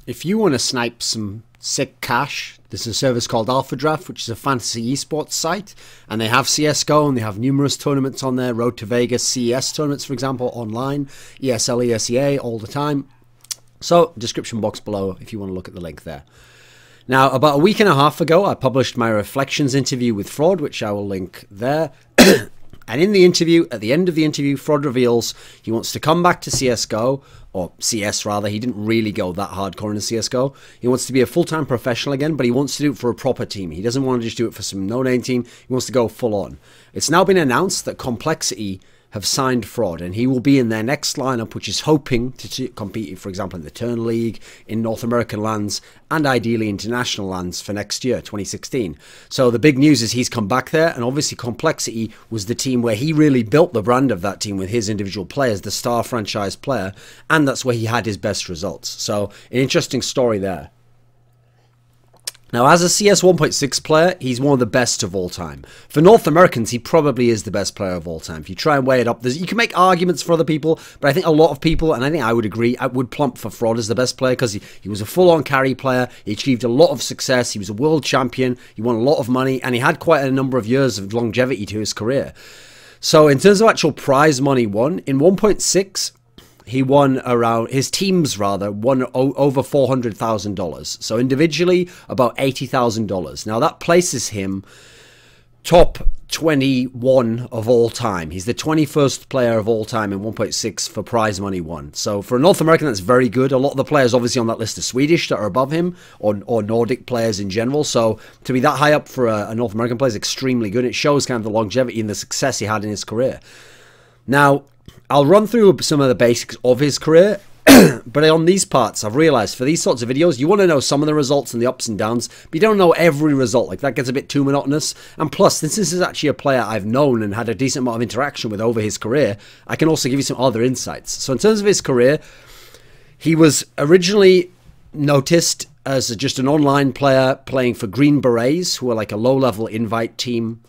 if you want to snipe some sick cash, there's a service called Alpha Draft, which is a fantasy esports site, and they have CSGO, and they have numerous tournaments on there, Road to Vegas, CES tournaments, for example, online, ESL, ESEA, all the time. So, description box below if you want to look at the link there. Now, about a week and a half ago, I published my Reflections interview with Fraud, which I will link there. And in the interview, at the end of the interview, Fraud reveals he wants to come back to CSGO, or CS rather. He didn't really go that hardcore into CSGO. He wants to be a full-time professional again, but he wants to do it for a proper team. He doesn't want to just do it for some no-name team. He wants to go full on. It's now been announced that Complexity have signed Fraud, and he will be in their next lineup, which is hoping to compete, for example, in the Turn League, in North American lands, and ideally international lands for next year, 2016. So the big news is he's come back there, and obviously Complexity was the team where he really built the brand of that team with his individual players, the star franchise player, and that's where he had his best results. So an interesting story there. Now, as a CS 1.6 player, he's one of the best of all time. For North Americans, he probably is the best player of all time. If you try and weigh it up, you can make arguments for other people, but I think a lot of people, and I think I would agree, I would plump for Fraud as the best player because he was a full-on carry player. He achieved a lot of success. He was a world champion. He won a lot of money, and he had quite a number of years of longevity to his career. So in terms of actual prize money won, in 1.6, he won around, his teams rather, won over $400,000. So individually, about $80,000. Now that places him top 21 of all time. He's the 21st player of all time in 1.6 for prize money won. So for a North American, that's very good. A lot of the players obviously on that list are Swedish that are above him, or Nordic players in general. So to be that high up for a North American player is extremely good. It shows kind of the longevity and the success he had in his career. Now, I'll run through some of the basics of his career, but on these parts, I've realized for these sorts of videos, you want to know some of the results and the ups and downs, but you don't know every result. Like, that gets a bit too monotonous. And plus, since this is actually a player I've known and had a decent amount of interaction with over his career, I can also give you some other insights. So in terms of his career, he was originally noticed as just an online player playing for Green Berets, who are like a low-level invite team,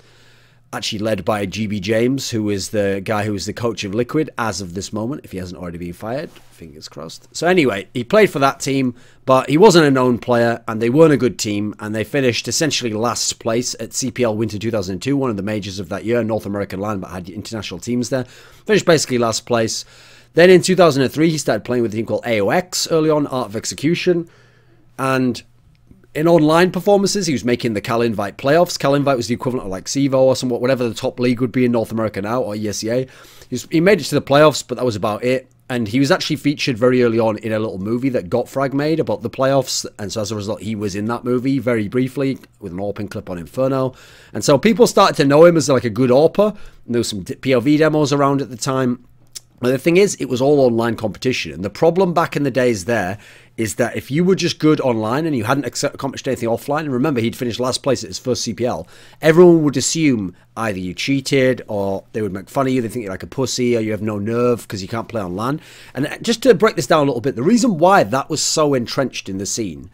actually led by GB James, who is the guy who is the coach of Liquid as of this moment, if he hasn't already been fired. Fingers crossed. So anyway, he played for that team, but he wasn't a known player, and they weren't a good team, and they finished essentially last place at CPL Winter 2002, one of the majors of that year, North American land, but had international teams there. Finished basically last place. Then in 2003, he started playing with a team called AOX, early on, Art of Execution, and in online performances, he was making the Cal Invite playoffs. Cal Invite was the equivalent of like CEVO or somewhat, whatever the top league would be in North America now, or ESEA. He made it to the playoffs, but that was about it. And he was actually featured very early on in a little movie that Gotfrag made about the playoffs. And so as a result, he was in that movie very briefly with an AWPing clip on Inferno. And so people started to know him as like a good AWPer. And there was some POV demos around at the time. But the thing is, it was all online competition. And the problem back in the days there is that if you were just good online and you hadn't accomplished anything offline, and remember, he'd finished last place at his first CPL, everyone would assume either you cheated or they would make fun of you. They think you're like a pussy or you have no nerve because you can't play on LAN. And just to break this down a little bit, the reason why that was so entrenched in the scene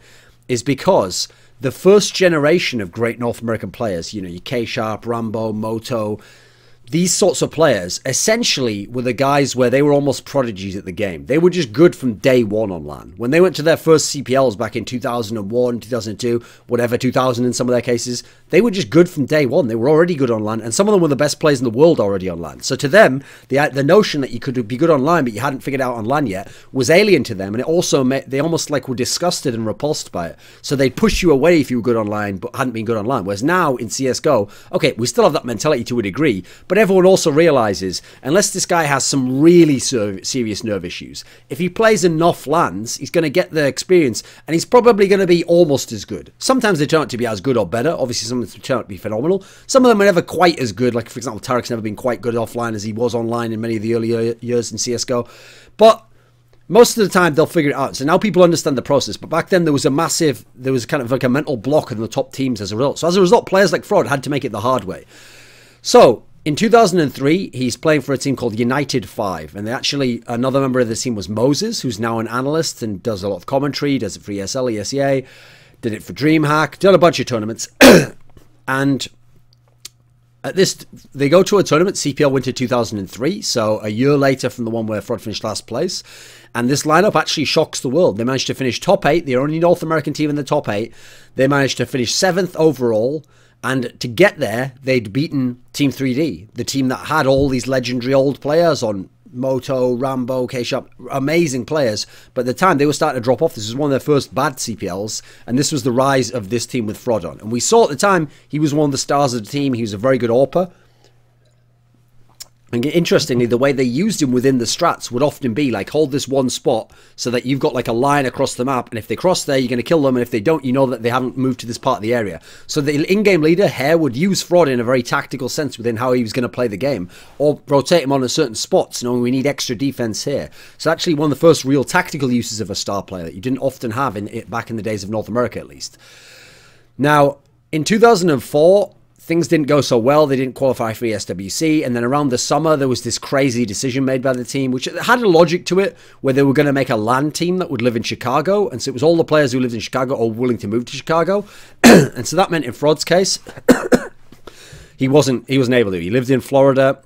is because the first generation of great North American players, you know, your K-Sharp, Rambo, Moto, these sorts of players essentially were the guys where they were almost prodigies at the game. They were just good from day one on LAN. When they went to their first CPLs back in 2001, 2002, whatever, 2000 in some of their cases, they were just good from day one. They were already good on LAN, and some of them were the best players in the world already on LAN. So to them, the notion that you could be good online but you hadn't figured out on LAN yet was alien to them, and it also made, they almost like were disgusted and repulsed by it. So they'd push you away if you were good online but hadn't been good on LAN. Whereas now in CSGO, okay, we still have that mentality to a degree, but everyone also realizes, unless this guy has some really serious nerve issues, if he plays enough LANs, he's going to get the experience, and he's probably going to be almost as good. Sometimes they turn out to be as good or better. Obviously, some of them turn out to be phenomenal. Some of them are never quite as good. Like, for example, Tarek's never been quite good offline as he was online in many of the earlier years in CSGO. But most of the time, they'll figure it out. So now people understand the process. But back then, there was kind of like a mental block in the top teams as a result. So as a result, players like Fraud had to make it the hard way. So in 2003, he's playing for a team called United 5. And they actually, another member of the team was Moses, who's now an analyst and does a lot of commentary, does it for ESL, ESEA, did it for DreamHack, done a bunch of tournaments. And At this, they go to a tournament, CPL Winter 2003, so a year later from the one where Frod finished last place. And this lineup actually shocks the world. They managed to finish top 8. They're only North American team in the top 8. They managed to finish 7th overall. And to get there, they'd beaten Team 3D, the team that had all these legendary old players on Moto, Rambo, K-Sharp, amazing players. But at the time, they were starting to drop off. This was one of their first bad CPLs. And this was the rise of this team with Frod on. And we saw at the time, he was one of the stars of the team. He was a very good AWPer. And interestingly, the way they used him within the strats would often be like, hold this one spot so that you've got like a line across the map. And if they cross there, you're going to kill them. And if they don't, you know that they haven't moved to this part of the area. So the in-game leader, Hare, would use Frod in a very tactical sense within how he was going to play the game. Or rotate him on a certain spots, knowing we need extra defense here. So actually one of the first real tactical uses of a star player that you didn't often have back in the days of North America, at least. Now, in 2004... things didn't go so well. They didn't qualify for ESWC. And then around the summer, there was this crazy decision made by the team, which had a logic to it, where they were going to make a LAN team that would live in Chicago. And so it was all the players who lived in Chicago all willing to move to Chicago. And so that meant in Frod's case, he wasn't able to. He lived in Florida.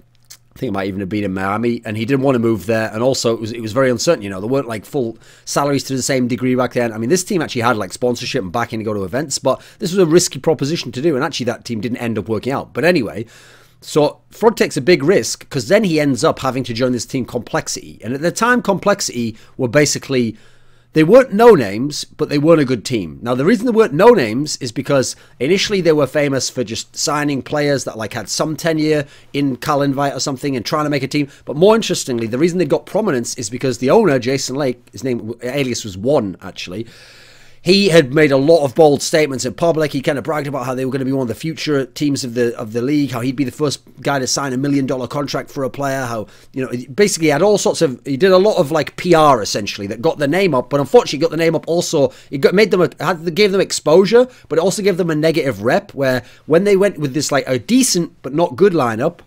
I think it might even have been in Miami, and he didn't want to move there. And also, it was very uncertain. You know, there weren't like full salaries to the same degree back then. I mean, this team actually had like sponsorship and backing to go to events, but this was a risky proposition to do. And actually, that team didn't end up working out. But anyway, so Frod takes a big risk because then he ends up having to join this team Complexity. And at the time, Complexity were basically... they weren't no-names, but they weren't a good team. Now, the reason they weren't no-names is because initially they were famous for just signing players that like had some tenure in Cal Invite or something and trying to make a team. But more interestingly, the reason they got prominence is because the owner, Jason Lake, his name, alias was One, actually. He had made a lot of bold statements in public. He kind of bragged about how they were going to be one of the future teams of the league, how he'd be the first guy to sign $1 million contract for a player, how, you know, basically he had all sorts of, he did a lot of like PR essentially that got the name up, but unfortunately got the name up also, gave them exposure, but it also gave them a negative rep where when they went with this like a decent but not good lineup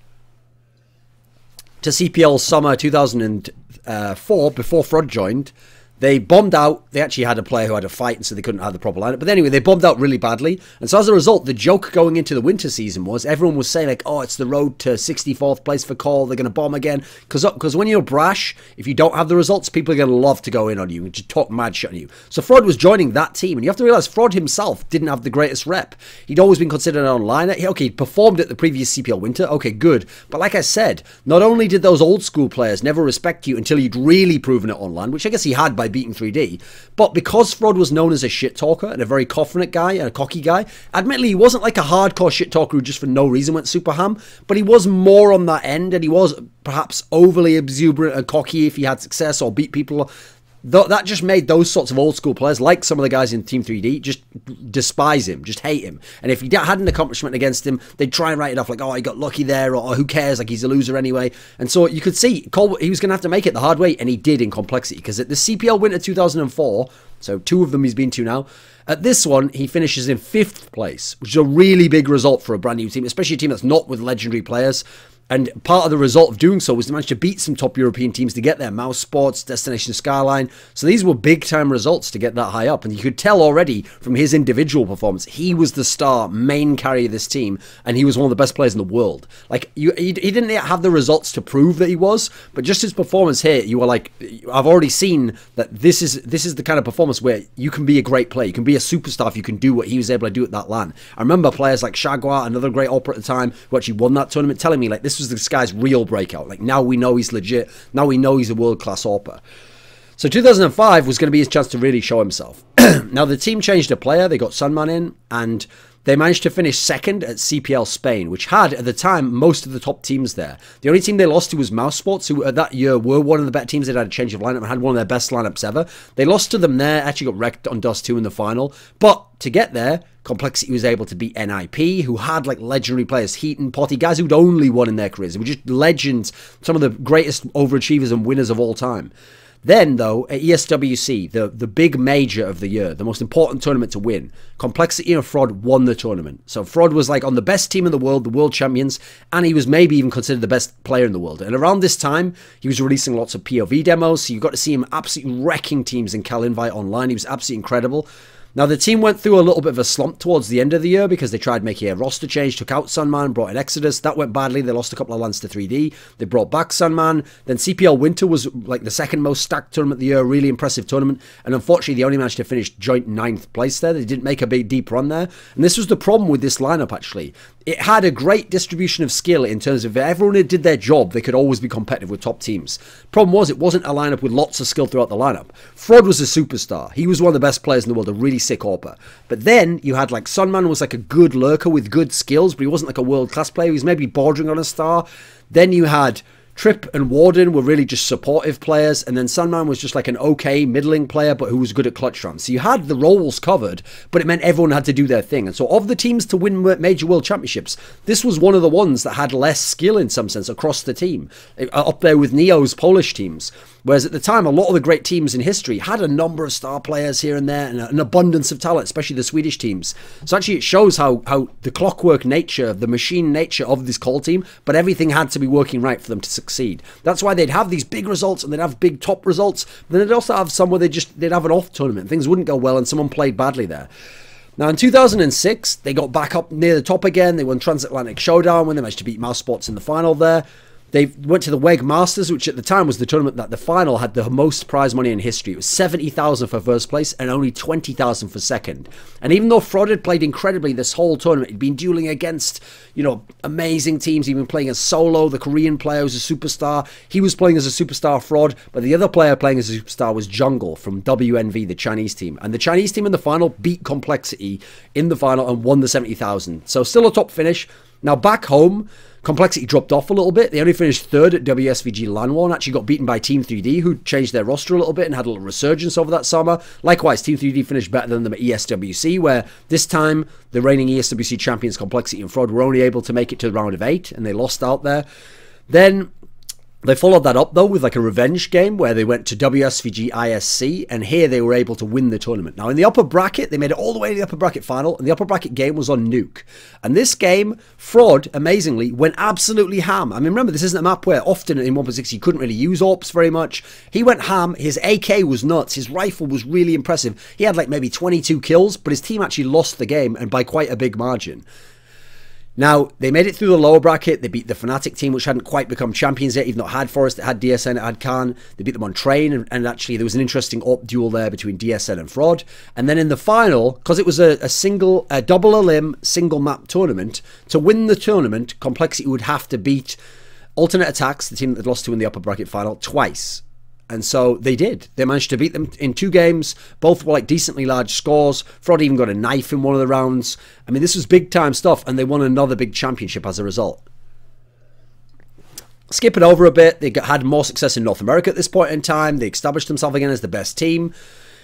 to CPL summer 2004 before Frod joined, they bombed out. They actually had a player who had a fight, and so they couldn't have the proper lineup. But anyway, they bombed out really badly. And so as a result, the joke going into the winter season was everyone was saying, like, oh, it's the road to 64th place for call. They're going to bomb again. Because when you're brash, if you don't have the results, people are going to love to go in on you and just talk mad shit on you. So Frod was joining that team. And you have to realize Frod himself didn't have the greatest rep. He'd always been considered an onliner. Okay, he'd performed at the previous CPL winter. Okay, good. But like I said, not only did those old school players never respect you until you'd really proven it online, which I guess he had by beating 3D, but because Frod was known as a shit talker and a very confident guy and a cocky guy, admittedly he wasn't like a hardcore shit talker who just for no reason went super ham, but he was more on that end, and he was perhaps overly exuberant and cocky if he had success or beat people. That just made those sorts of old school players, like some of the guys in Team 3D, just despise him, just hate him. And if he had an accomplishment against him, they'd try and write it off like, oh, he got lucky there, or who cares, like he's a loser anyway. And so you could see he was going to have to make it the hard way, and he did in Complexity, because at the CPL Winter 2004, so 2 of them he's been to now, at this one, he finishes in 5th place, which is a really big result for a brand new team, especially a team that's not with legendary players. And part of the result of doing so was to manage to beat some top European teams to get there. Mouse Sports, Destination Skyline. So these were big-time results to get that high up. And you could tell already from his individual performance, he was the star, main carry of this team. And he was one of the best players in the world. Like, he didn't yet have the results to prove that he was. But just his performance here, you were like, I've already seen that this is the kind of performance where you can be a great player. You can be a superstar if you can do what he was able to do at that LAN. I remember players like Shagwa, another great opera at the time, who actually won that tournament, telling me, like, this was this guy's real breakout. Like, now we know he's legit. Now we know he's a world-class AWPer. So 2005 was going to be his chance to really show himself. Now, the team changed a player. They got Sunman in, and they managed to finish 2nd at CPL Spain, which had, at the time, most of the top teams there. The only team they lost to was Mouse Sports, who at that year were one of the better teams. They'd had a change of lineup and had one of their best lineups ever. They lost to them there, actually got wrecked on Dust 2 in the final. But to get there, Complexity was able to beat NIP, who had like legendary players, Heaton, Potty, guys who'd only won in their careers. They were just legends, some of the greatest overachievers and winners of all time. Then, though, at ESWC, the big major of the year, the most important tournament to win, Complexity and Frod won the tournament. So Frod was like on the best team in the world champions, and he was maybe even considered the best player in the world. And around this time, he was releasing lots of POV demos, so you got to see him absolutely wrecking teams in Cal Invite online. He was absolutely incredible. Now, the team went through a little bit of a slump towards the end of the year because they tried making a roster change, took out Sunman, brought in Exodus. That went badly. They lost a couple of lands to 3D. They brought back Sunman. Then CPL Winter was like the second most stacked tournament of the year, really impressive tournament. And unfortunately, they only managed to finish joint 9th place there. They didn't make a big deep run there. And this was the problem with this lineup, actually. It had a great distribution of skill in terms of if everyone had did their job, they could always be competitive with top teams. Problem was, it wasn't a lineup with lots of skill throughout the lineup. Fraud was a superstar. He was one of the best players in the world, a really sick AWPer. But then you had like Sunman was like a good lurker with good skills, but he wasn't like a world-class player. He was maybe bordering on a star. Then you had Trip and Warden were really just supportive players, and then Sunman was just like an okay middling player, but who was good at clutch rounds. So you had the roles covered, but it meant everyone had to do their thing. And so of the teams to win Major World Championships, this was one of the ones that had less skill in some sense across the team, up there with Neo's Polish teams. Whereas at the time, a lot of the great teams in history had a number of star players here and there and an abundance of talent, especially the Swedish teams. So actually it shows how the clockwork nature, the machine nature of this call team, but everything had to be working right for them to succeed. That's why they'd have these big results and they'd have big top results. But then they'd also have some where they'd have an off tournament. Things wouldn't go well and someone played badly there. Now, in 2006, they got back up near the top again. They won Transatlantic Showdown when they managed to beat Mousespots in the final there. They went to the WEG Masters, which at the time was the tournament that the final had the most prize money in history. It was 70,000 for first place and only 20,000 for second. And even though Fraud had played incredibly this whole tournament, he'd been dueling against, you know, amazing teams. He'd been playing as Solo, the Korean player was a superstar. He was playing as a superstar, Fraud, but the other player playing as a superstar was Jungle from WNV, the Chinese team. And the Chinese team in the final beat Complexity in the final and won the 70,000. So still a top finish. Now back home, Complexity dropped off a little bit. They only finished third at WSVG LAN 1, actually got beaten by Team 3D, who changed their roster a little bit and had a little resurgence over that summer. Likewise, Team 3D finished better than them at ESWC, where this time the reigning ESWC champions Complexity and Fraud were only able to make it to the round of 8, and they lost out there. Then they followed that up, though, with like a revenge game where they went to WSVG ISC, and here they were able to win the tournament. Now, in the upper bracket, they made it all the way to the upper bracket final, and the upper bracket game was on Nuke. And this game, Fraud, amazingly, went absolutely ham. I mean, remember, this isn't a map where often in 1.6 you couldn't really use AWPs very much. He went ham. His AK was nuts. His rifle was really impressive. He had like maybe 22 kills, but his team actually lost the game, and by quite a big margin. Now, they made it through the lower bracket. They beat the Fnatic team, which hadn't quite become champions yet, even though it had Forest, it had DSN, it had Khan. They beat them on Train, and actually there was an interesting AWP duel there between DSN and Fraud. And then in the final, because it was a double elim, single map tournament, to win the tournament, Complexity would have to beat Alternate Attacks, the team that lost to in the upper bracket final, twice. And so they did. They managed to beat them in 2 games. Both were like decently large scores. Fraud even got a knife in one of the rounds. I mean, this was big time stuff, and they won another big championship as a result. Skip it over a bit. They had more success in North America at this point in time. They established themselves again as the best team.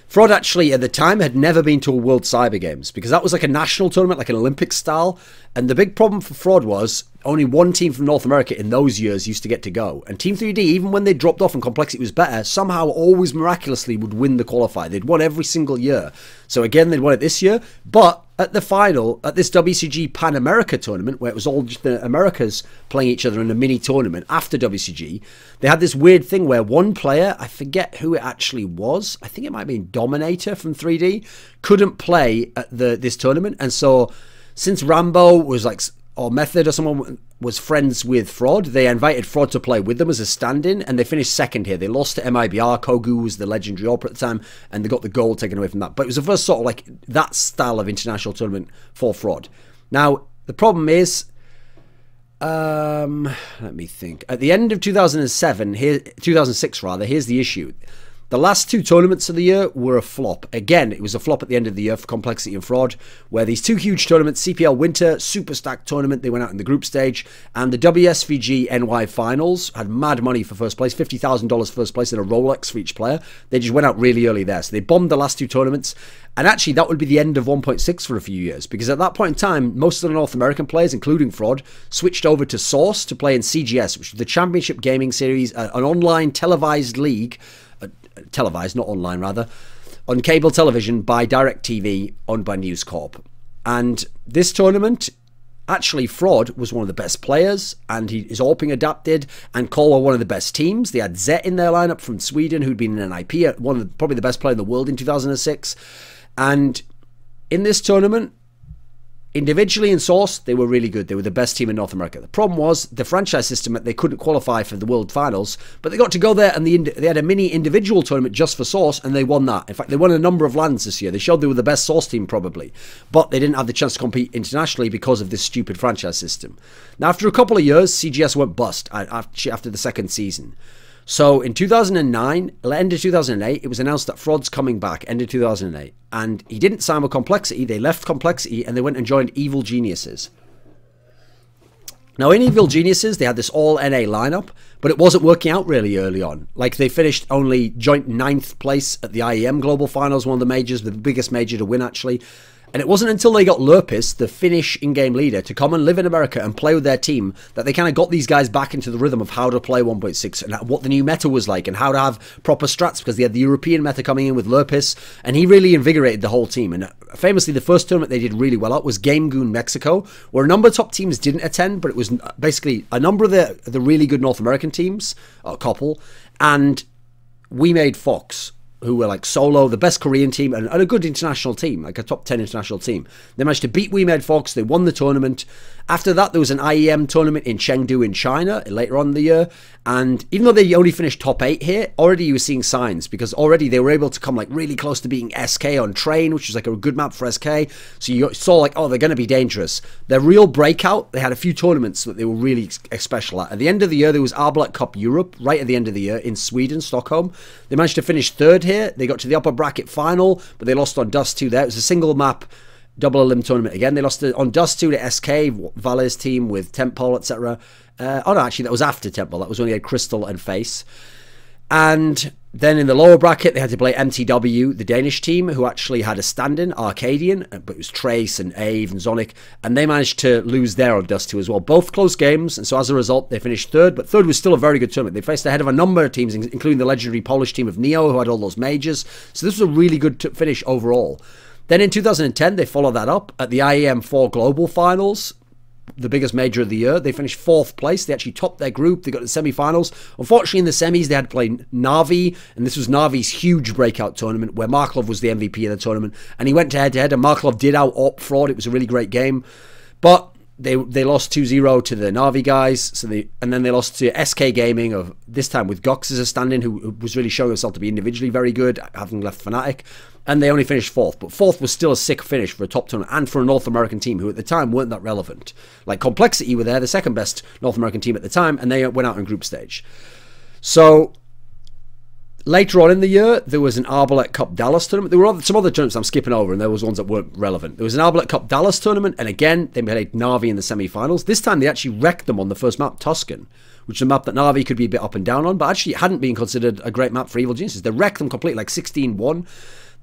Fraud actually, at the time, had never been to a World Cyber Games because that was like a national tournament, like an Olympic style. And the big problem for Fraud was only one team from North America in those years used to get to go. And Team 3D, even when they dropped off and Complexity was better, somehow always miraculously would win the qualifier. They'd won every single year. So again, they'd won it this year. But at the final, at this WCG Pan America tournament, where it was all just the Americas playing each other in a mini tournament after WCG, they had this weird thing where one player, I forget who it actually was, I think it might have been Dominator from 3D, couldn't play at this tournament. And so since Rambo was like, or Method or someone was friends with Fraud, they invited Fraud to play with them as a stand-in, and they finished second here. They lost to MIBR. Kogu was the legendary AWPer at the time, and they got the gold taken away from that. But it was the first sort of like that style of international tournament for Fraud. Now, the problem is, let me think. At the end of 2006 rather, here's the issue. The last 2 tournaments of the year were a flop. Again, it was a flop at the end of the year for Complexity and Fraud, where these 2 huge tournaments, CPL Winter, super stacked tournament, they went out in the group stage, and the WSVG NY Finals had mad money for first place, $50,000 first place and a Rolex for each player. They just went out really early there. So they bombed the last 2 tournaments, and actually that would be the end of 1.6 for a few years, because at that point in time, most of the North American players, including Fraud, switched over to Source to play in CGS, which is the Championship Gaming Series, an online televised league, televised, not online rather, on cable television by DirecTV, owned by News Corp. And this tournament, actually Fraud was one of the best players, and his AWPing adapted, and Cole were one of the best teams. They had Zet in their lineup from Sweden, who'd been in an IP, probably the best player in the world in 2006. And in this tournament, individually in Source, they were really good. They were the best team in North America. The problem was the franchise system, they couldn't qualify for the World Finals, but they got to go there and they had a mini individual tournament just for Source, and they won that. In fact, they won a number of lands this year. They showed they were the best Source team probably, but they didn't have the chance to compete internationally because of this stupid franchise system. Now, after a couple of years, CGS went bust after the second season. So in 2009, end of 2008, it was announced that Fraud's coming back, end of 2008. And he didn't sign with Complexity. They left Complexity and they went and joined Evil Geniuses. Now in Evil Geniuses, they had this all-NA lineup, but it wasn't working out really early on. Like they finished only joint 9th place at the IEM Global Finals, one of the majors, the biggest major to win actually. And it wasn't until they got Lurpis, the Finnish in-game leader, to come and live in America and play with their team that they kind of got these guys back into the rhythm of how to play 1.6 and what the new meta was like and how to have proper strats, because they had the European meta coming in with Lurpis, and he really invigorated the whole team. And famously, the first tournament they did really well at was Game Goon Mexico, where a number of top teams didn't attend, but it was basically a number of the really good North American teams, a couple, and We Made Fox, who were like solo, the best Korean team, and a good international team, like a top 10 international team. They managed to beat We Made Fox. They won the tournament. After that, there was an IEM tournament in Chengdu in China later on in the year. And even though they only finished top 8 here, already you were seeing signs, because already they were able to come like really close to beating SK on Train, which was like a good map for SK. So you saw like, oh, they're going to be dangerous. Their real breakout, they had a few tournaments that they were really special at. At the end of the year, there was Arblet Cup Europe, right at the end of the year in Sweden, Stockholm. They managed to finish 3rd here. They got to the upper bracket final, but they lost on Dust 2 there. It was a single map double elim tournament again. They lost on Dust 2 to SK, Vale's team with Temple, etc. Oh no, actually that was after Temple. That was when they had Crystal and Face. And then in the lower bracket, they had to play MTW, the Danish team, who actually had a stand-in, Arcadian, but it was Trace and Ave and Zonic, and they managed to lose there on Dust 2 as well. Both close games, and so as a result, they finished 3rd, but 3rd was still a very good tournament. They faced ahead of a number of teams, including the legendary Polish team of Neo, who had all those majors, so this was a really good finish overall. Then in 2010, they followed that up at the IEM 4 Global Finals, the biggest major of the year. They finished 4th place. They actually topped their group. They got to the semi-finals. Unfortunately, in the semis, they had to play Na'Vi, and this was Na'Vi's huge breakout tournament where Marklov was the MVP of the tournament, and he went head-to-head, and Marklov did out-op Fraud. It was a really great game, but they lost 2-0 to the Na'Vi guys, and then they lost to SK Gaming, of this time with Gox as a stand-in, who was really showing himself to be individually very good, having left Fnatic, and they only finished 4th, but 4th was still a sick finish for a top tournament and for a North American team who at the time weren't that relevant. Like Complexity were there, the second best North American team at the time, and they went out in group stage. So later on in the year, there was an Arbalest Cup Dallas tournament. There were some other tournaments I'm skipping over, and there was ones that weren't relevant. There was an Arbalest Cup Dallas tournament, and again, they played Na'Vi in the semi-finals. This time, they actually wrecked them on the first map, Tuscan, which is a map that Na'Vi could be a bit up and down on, but actually it hadn't been considered a great map for Evil Geniuses. They wrecked them completely, like 16-1.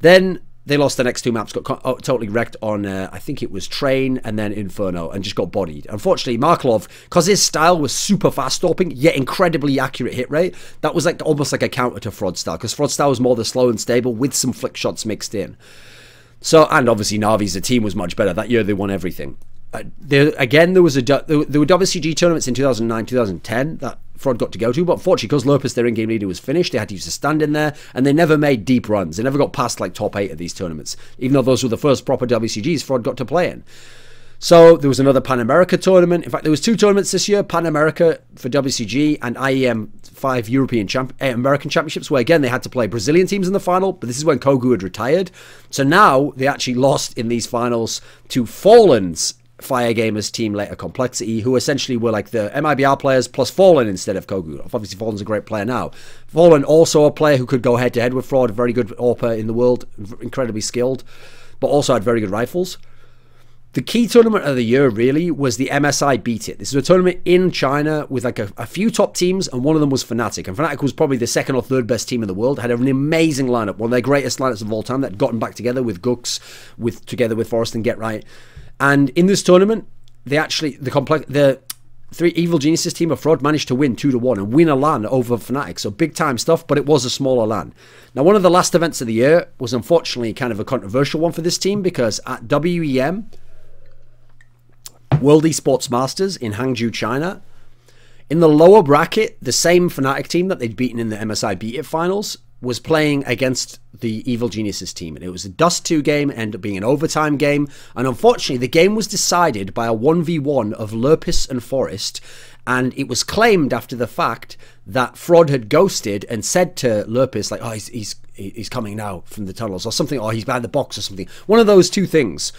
Then they lost the next 2 maps, got totally wrecked on, I think it was Train and then Inferno, and just got bodied. Unfortunately, Marklov, because his style was super fast stopping, yet incredibly accurate hit rate, that was like almost like a counter to Fraud style, because Fraud style was more the slow and stable with some flick shots mixed in. So, and obviously Na'Vi's the team was much better. That year they won everything. There were WCG tournaments in 2009, 2010 that Fraud got to go to, but unfortunately, because Lurpis, their in-game leader, was finished, they had to use a stand-in there, and they never made deep runs. They never got past like top 8 of these tournaments, even though those were the first proper WCGs Fraud got to play in. So there was another Pan America tournament. In fact, there was 2 tournaments this year, Pan America for WCG and IEM 5 European American Championships, where again they had to play Brazilian teams in the final, but this is when Kogu had retired. So now they actually lost in these finals to Fallen's Fire Gamers team, later Complexity, who essentially were like the MIBR players plus Fallen instead of Kogu. Obviously Fallen's a great player now. Fallen also a player who could go head to head with Fraud, a very good AWPer in the world, incredibly skilled, but also had very good rifles. The key tournament of the year really was the MSI Beat It. This is a tournament in China with like a few top teams, and one of them was Fnatic. And Fnatic was probably the 2nd or 3rd best team in the world. Had an amazing lineup, one of their greatest lineups of all time, that had gotten back together with Gux, together with Forrest and Get Right. And in this tournament, they actually, the 3 Evil Geniuses team of Fraud managed to win 2-1 and win a LAN over Fnatic. So big time stuff, but it was a smaller LAN. Now, one of the last events of the year was unfortunately kind of a controversial one for this team, because at WEM, World Esports Masters in Hangzhou, China, in the lower bracket, the same Fnatic team that they'd beaten in the MSI Beat It finals was playing against the Evil Geniuses team, and it was a Dust 2 game, ended up being an overtime game, and unfortunately the game was decided by a 1v1 of Lurpus and Forrest, and it was claimed after the fact that Frod had ghosted and said to Lurpus, like, oh, he's coming now from the tunnels or something, or he's behind the box or something. One of those two things.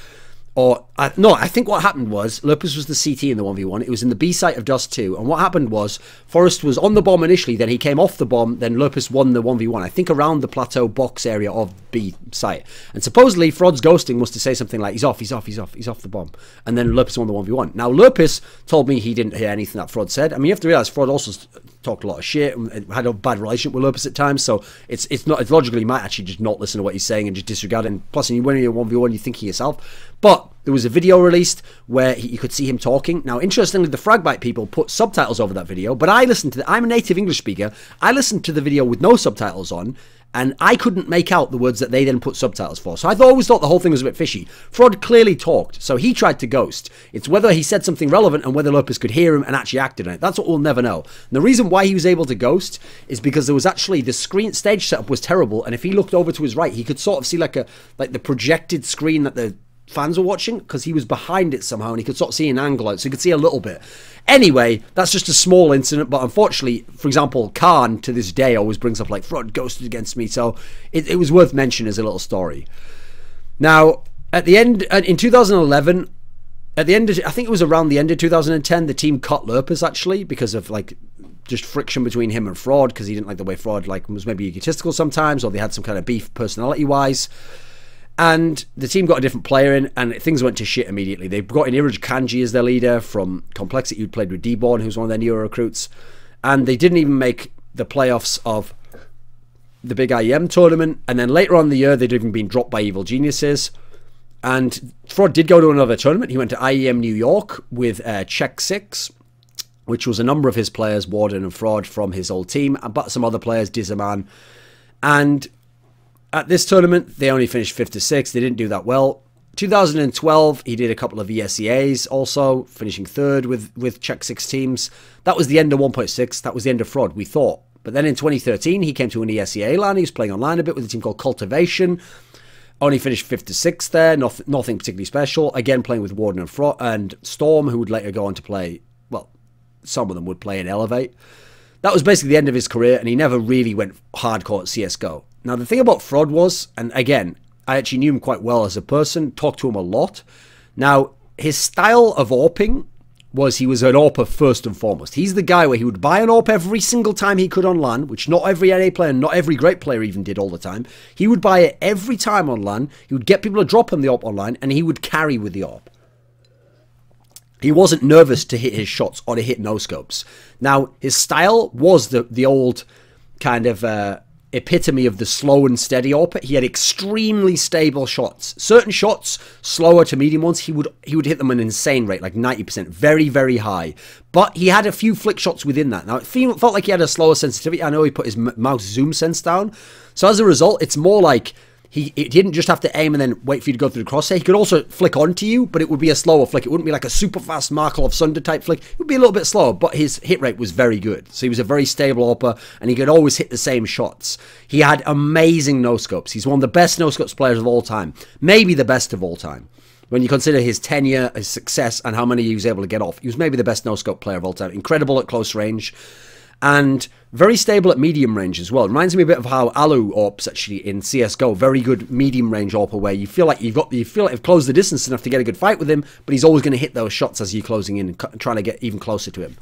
Or, no, I think what happened was, Lurpus was the CT in the 1v1, it was in the B site of Dust 2, and what happened was, Forrest was on the bomb initially, then he came off the bomb, then Lurpus won the 1v1, I think around the plateau box area of B site. And supposedly, Frod's ghosting was to say something like, he's off the bomb. And then Lurpus won the 1v1. Now, Lurpus told me he didn't hear anything that Frod said. I mean, you have to realise, Frod also talked a lot of shit, and had a bad relationship with Lurpus at times, so it's logically, you might actually just not listen to what he's saying and just disregard it, and plus, when you're 1v1, you're thinking yourself. But there was a video released where you could see him talking. Now, interestingly, the Fragbite people put subtitles over that video, but I listened to I'm a native English speaker. I listened to the video with no subtitles on, and I couldn't make out the words that they then put subtitles for. So I always thought the whole thing was a bit fishy. Frod clearly talked, so he tried to ghost. It's whether he said something relevant and whether Lurpus could hear him and actually acted on it. That's what we'll never know. And the reason why he was able to ghost is because there was actually the stage setup was terrible, and if he looked over to his right, he could sort of see like the projected screen that the fans were watching, because he was behind it somehow and he could sort of see an angle out, so he could see a little bit. Anyway, that's just a small incident, but unfortunately, for example, Khan to this day always brings up like, Frod ghosted against me, so it was worth mentioning as a little story. Now, at the end, in 2011, at the end of, I think it was around the end of 2010, the team cut Lurpus actually, because of like just friction between him and Frod, because he didn't like the way Frod like was maybe egotistical sometimes, or they had some kind of beef personality wise. And the team got a different player in, and things went to shit immediately. They brought in Iraj Kanji as their leader from Complexity, who'd played with D-Born, who's one of their newer recruits. And they didn't even make the playoffs of the big IEM tournament. And then later on in the year, they'd even been dropped by Evil Geniuses. And Frod did go to another tournament. He went to IEM New York with Czech 6, which was a number of his players, Warden and Frod, from his old team, but some other players, Dizzaman. And at this tournament, they only finished 5th to 6th. They didn't do that well. 2012, he did a couple of ESEAs also, finishing 3rd with Czech 6 teams. That was the end of 1.6. That was the end of Frod, we thought. But then in 2013, he came to an ESEA LAN. He was playing online a bit with a team called Cultivation. Only finished 5th to 6th there. Nothing particularly special. Again, playing with Warden and Storm, who would later go on to play, well, some of them would play in Elevate. That was basically the end of his career, and he never really went hardcore at CSGO. Now, the thing about Frod was, and again, I actually knew him quite well as a person, talked to him a lot. Now, his style of AWPing was he was an AWPer first and foremost. He's the guy where he would buy an AWP every single time he could on LAN, which not every NA player, not every great player even did all the time. He would buy it every time on LAN. He would get people to drop him the AWP online, and he would carry with the AWP. He wasn't nervous to hit his shots or to hit no-scopes. Now, his style was the old kind of epitome of the slow and steady AWP. He had extremely stable shots. Certain shots, slower to medium ones, he would hit them at an insane rate, like 90%, very, very high. But he had a few flick shots within that. Now, it felt like he had a slower sensitivity. I know he put his mouse zoom sense down. So as a result, it's more like he didn't just have to aim and then wait for you to go through the crosshair. He could also flick onto you, but it would be a slower flick. It wouldn't be like a super fast Markov Sunder type flick. It would be a little bit slower, but his hit rate was very good. So he was a very stable AWPer, and he could always hit the same shots. He had amazing no-scopes. He's one of the best no-scopes players of all time. Maybe the best of all time. When you consider his tenure, his success, and how many he was able to get off. He was maybe the best no-scope player of all time. Incredible at close range. And very stable at medium range as well. It reminds me a bit of how Alu AWPs actually in CSGO. Very good medium range AWPer where you feel like you've closed the distance enough to get a good fight with him, but he's always going to hit those shots as you're closing in and trying to get even closer to him.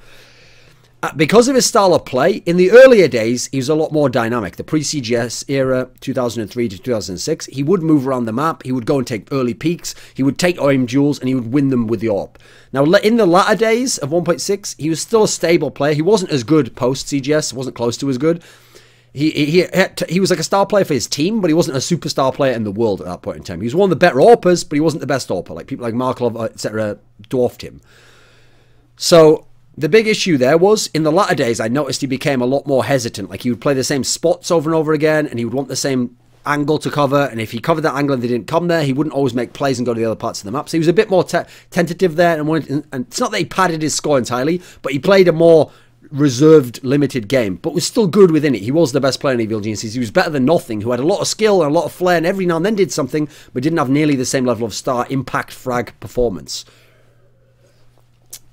Because of his style of play, in the earlier days, he was a lot more dynamic. The pre-CGS era, 2003 to 2006, he would move around the map. He would go and take early peaks. He would take OM duels, and he would win them with the AWP. Now, in the latter days of 1.6, he was still a stable player. He wasn't as good post-CGS, wasn't close to as good. He was like a star player for his team, but he wasn't a superstar player in the world at that point in time. He was one of the better AWPers, but he wasn't the best AWPer. Like people like Markov, etc., dwarfed him. So the big issue there was, in the latter days, I noticed he became a lot more hesitant. Like, he would play the same spots over and over again, and he would want the same angle to cover, and if he covered that angle and they didn't come there, he wouldn't always make plays and go to the other parts of the map. So he was a bit more tentative there, and it's not that he padded his score entirely, but he played a more reserved, limited game, but was still good within it. He was the best player in Evil Geniuses. He was better than Nothing, who had a lot of skill and a lot of flair, and every now and then did something, but didn't have nearly the same level of star impact frag performance.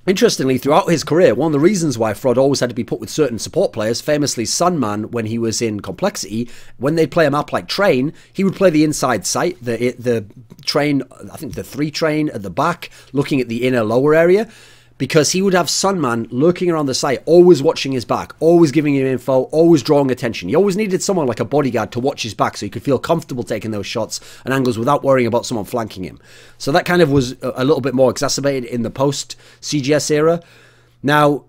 Interestingly, throughout his career, one of the reasons why Fraud always had to be put with certain support players, famously Sunman, when he was in Complexity, when they'd play a map like Train, he would play the inside site, the train, I think the 3 train at the back, looking at the inner lower area, because he would have Sunman lurking around the site, always watching his back, always giving him info, always drawing attention. He always needed someone like a bodyguard to watch his back so he could feel comfortable taking those shots and angles without worrying about someone flanking him. So that kind of was a little bit more exacerbated in the post-CGS era. Now,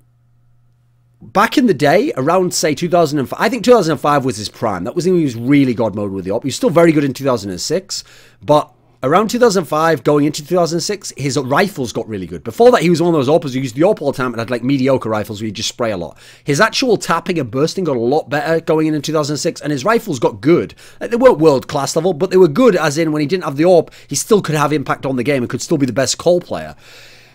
back in the day, around, say, 2005, I think 2005 was his prime. That was when he was really God mode with the AWP. He was still very good in 2006, but around 2005, going into 2006, his rifles got really good. Before that, he was one of those AWPers who used the AWP all the time and had like mediocre rifles where you just spray a lot. His actual tapping and bursting got a lot better going in 2006, and his rifles got good. Like, they weren't world-class level, but they were good, as in when he didn't have the AWP, he still could have impact on the game and could still be the best call player.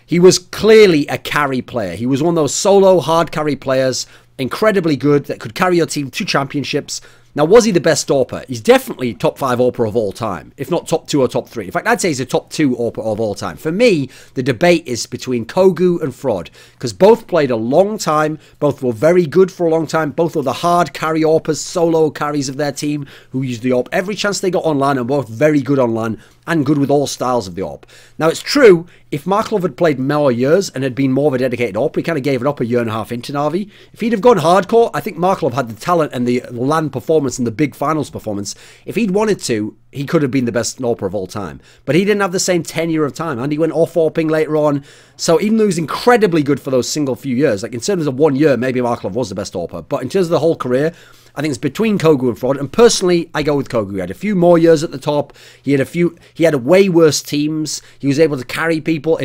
He was clearly a carry player. He was one of those solo hard carry players, incredibly good, that could carry your team to championships. Now, was he the best AWPer? He's definitely top 5 AWPer of all time, if not top 2 or top 3. In fact, I'd say he's a top 2 AWPer of all time. For me, the debate is between Kogu and Fraud, because both played a long time, both were very good for a long time, both were the hard carry AWPers, solo carries of their team, who used the AWP every chance they got online, and both very good online, and good with all styles of the AWP. Now, it's true, if Marklov had played more years and had been more of a dedicated AWP, he kind of gave it up a year and a half into Na'Vi. If he'd have gone hardcore, I think Marklov had the talent and the LAN performance and the big finals performance. If he'd wanted to, he could have been the best AWPer of all time. But he didn't have the same tenure of time, and he went off AWPing later on. So even though he was incredibly good for those single few years, like in terms of 1 year, maybe Marklov was the best AWPer. But in terms of the whole career, I think it's between Kogu and Fraud, and personally, I go with Kogu. He had a few more years at the top. He had a way worse teams. He was able to carry people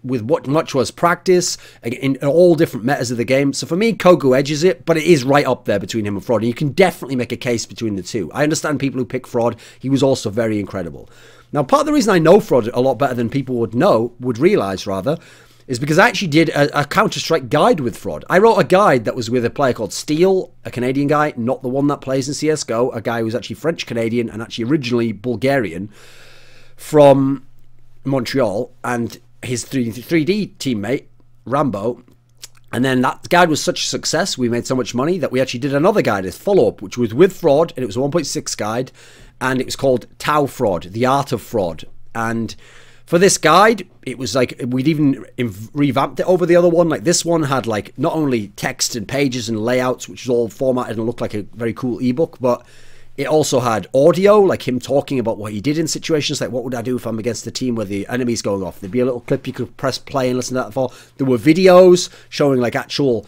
with what much was practice in all different metas of the game. So for me, Kogu edges it, but it is right up there between him and Fraud. And you can definitely make a case between the two. I understand people who pick Fraud. He was also very incredible. Now, part of the reason I know Fraud a lot better than people would realize, is because I actually did a Counter-Strike guide with Fraud. I wrote a guide that was with a player called Steel, a Canadian guy, not the one that plays in CSGO, a guy who was actually French-Canadian and actually originally Bulgarian from Montreal, and his 3D teammate, Rambo. And then that guide was such a success, we made so much money, that we actually did another guide, a follow-up, which was with Fraud, and it was a 1.6 guide, and it was called Tau Fraud, The Art of Fraud. And for this guide, it was like, we'd even revamped it over the other one. Like, this one had like not only text and pages and layouts, which was all formatted and looked like a very cool ebook, but it also had audio, like him talking about what he did in situations, like what would I do if I'm against a team where the enemy's going off. There'd be a little clip you could press play and listen to that for. There were videos showing like actual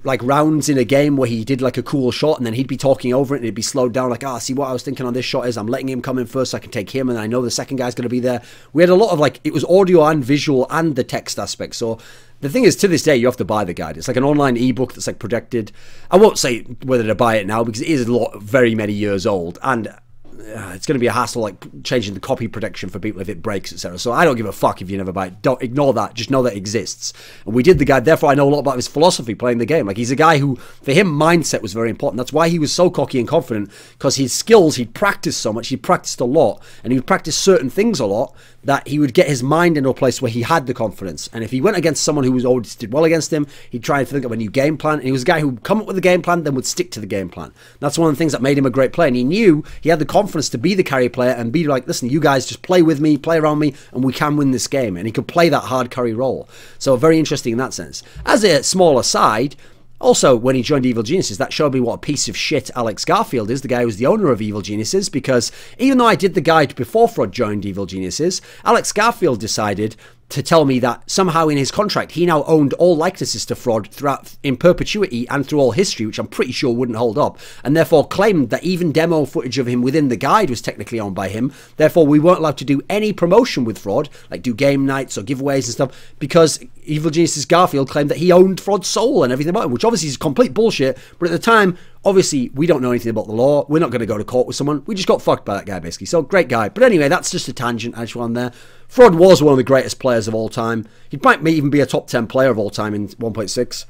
like rounds in a game where he did like a cool shot, and then he'd be talking over it and it'd be slowed down, like, see what I was thinking on this shot is I'm letting him come in first so I can take him, and I know the second guy's going to be there. We had a lot of like, it was audio and visual and the text aspect. So the thing is, to this day, you have to buy the guide. It's like an online ebook that's like projected. I won't say whether to buy it now because it is very many years old, and it's going to be a hassle, like changing the copy protection for people if it breaks, etc. So I don't give a fuck if you never buy it. Don't ignore that. Just know that it exists. And we did the guide. Therefore, I know a lot about his philosophy playing the game. Like, he's a guy who, for him, mindset was very important. That's why he was so cocky and confident, because his skills, he'd practiced so much. He practiced a lot, and he would practice certain things a lot, that he would get his mind into a place where he had the confidence. And if he went against someone who was already did well against him, he'd try and think of a new game plan. And he was a guy who would come up with a game plan, then would stick to the game plan. That's one of the things that made him a great player. And he knew he had the confidence to be the carry player and be like, listen, you guys just play with me, play around me, and we can win this game. And he could play that hard carry role. So very interesting in that sense. As a small aside, also, when he joined Evil Geniuses, that showed me what a piece of shit Alex Garfield is, the guy who was the owner of Evil Geniuses, because even though I did the guide before Fraud joined Evil Geniuses, Alex Garfield decided to tell me that somehow in his contract he now owned all likenesses to Fraud throughout in perpetuity and through all history, which I'm pretty sure wouldn't hold up, and therefore claimed that even demo footage of him within the guide was technically owned by him. Therefore, we weren't allowed to do any promotion with Fraud, like do game nights or giveaways and stuff, because Evil Geniuses Garfield claimed that he owned Fraud's soul and everything about him, which obviously is complete bullshit. But at the time, obviously, we don't know anything about the law. We're not going to go to court with someone. We just got fucked by that guy, basically. So, great guy. But anyway, that's just a tangent. I just went on there. Fraud was one of the greatest players of all time. He might even be a top 10 player of all time in 1.6.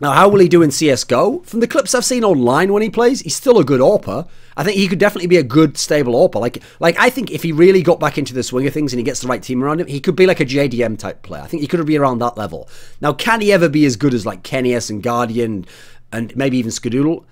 Now, how will he do in CSGO? From the clips I've seen online when he plays, he's still a good AWPer. I think he could definitely be a good, stable AWPer. Like I think if he really got back into the swing of things and he gets the right team around him, he could be like a JDM type player. I think he could be around that level. Now, can he ever be as good as like Kenny's and Guardian and maybe even Skadoodle?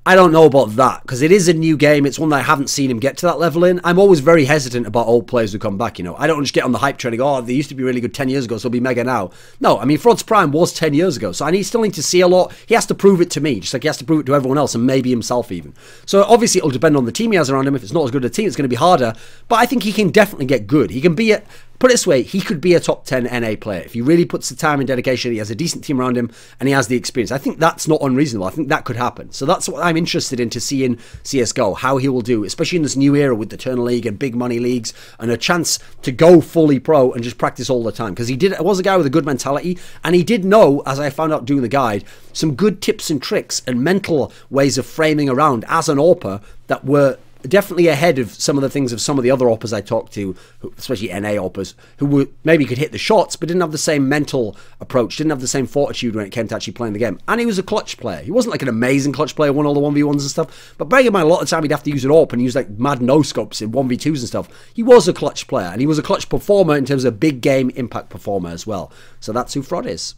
I don't know about that, because it is a new game. It's one that I haven't seen him get to that level in. I'm always very hesitant about old players who come back, you know. I don't just get on the hype train and go, oh, they used to be really good 10 years ago, so they'll be mega now. No, I mean, Frod's prime was 10 years ago, so I still need to see a lot. He has to prove it to me, just like he has to prove it to everyone else, and maybe himself even. So obviously it'll depend on the team he has around him. If it's not as good a team, it's going to be harder. But I think he can definitely get good. He can be a... Put it this way, he could be a top 10 NA player. If he really puts the time and dedication, he has a decent team around him, and he has the experience. I think that's not unreasonable. I think that could happen. So that's what I'm interested in to see in CSGO, how he will do, especially in this new era with the Turner League and big money leagues, and a chance to go fully pro and just practice all the time. Because he was a guy with a good mentality, and he did know, as I found out doing the guide, some good tips and tricks and mental ways of framing around as an AWPer that were definitely ahead of some of the things of some of the other AWPers I talked to, especially NA AWPers, who maybe could hit the shots, but didn't have the same mental approach, didn't have the same fortitude when it came to actually playing the game. And he was a clutch player. He wasn't like an amazing clutch player, won all the 1v1s and stuff, but bearing in mind a lot of the time he'd have to use an AWP and use like mad no-scopes in 1v2s and stuff. He was a clutch player, and he was a clutch performer in terms of big game impact performer as well. So that's who Frod is.